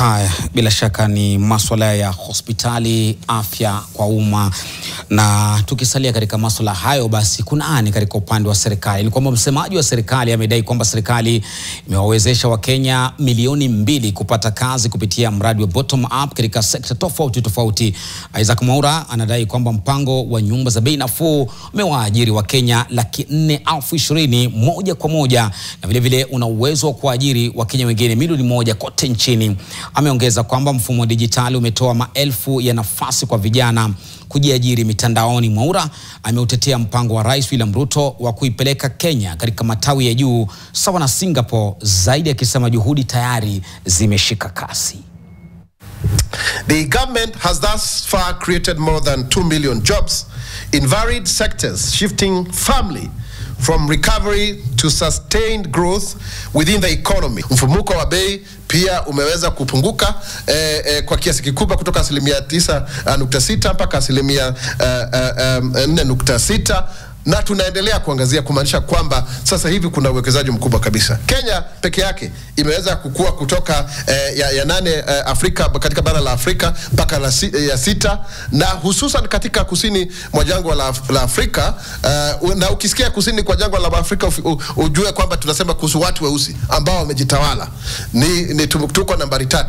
Haya, bila shaka ni masuala ya hospitali, afya kwa umma, na tukisalia katika masuala hayo basi kuna ani katika upande wa serikali. Ni kwamba msemaji wa serikali amedai kwamba serikali imewawezesha Wakenya milioni 2 kupata kazi kupitia mradi wa bottom up katika sekta tofauti tofauti. Isaac Mwaura anadai kwamba mpango wa nyumba za bei nafuu umewaajiri Wakenya 420,000 moja kwa moja, na vile vile una uwezo wa kuajiri Wakenya wengine milioni 1 kote nchini. Ameongeza kwamba mfumo wa dijitali umetoa maelfu ya nafasi kwa vijana kujiajiri mitandaoni. Mwaura ameutetea mpango wa Rais William Ruto wa kuipeleka Kenya katika matawi ya juu sawa na Singapore, zaidi akisema juhudi tayari zimeshika kasi. The government has thus far created more than 2 million jobs in varied sectors, shifting firmly from recovery to sustained growth within the economy. Mfumuko wa bei pia umeweza kupunguka kwa kiasi kikubwa kutoka 9.6 mpaka 4.6, na tunaendelea kuangazia kumaanisha kwamba sasa hivi kuna uwekezaji mkubwa kabisa. Kenya peke yake imeweza kukua kutoka ya 8 Afrika katika bara la Afrika mpaka ya 6, na hususan katika kusini mwa jangwa la Afrika, na ukisikia kusini kwa jangwa la Afrika ujue kwamba tunasema kuhusu watu weusi ambao wamejitawala. Ni tuko nambari 3.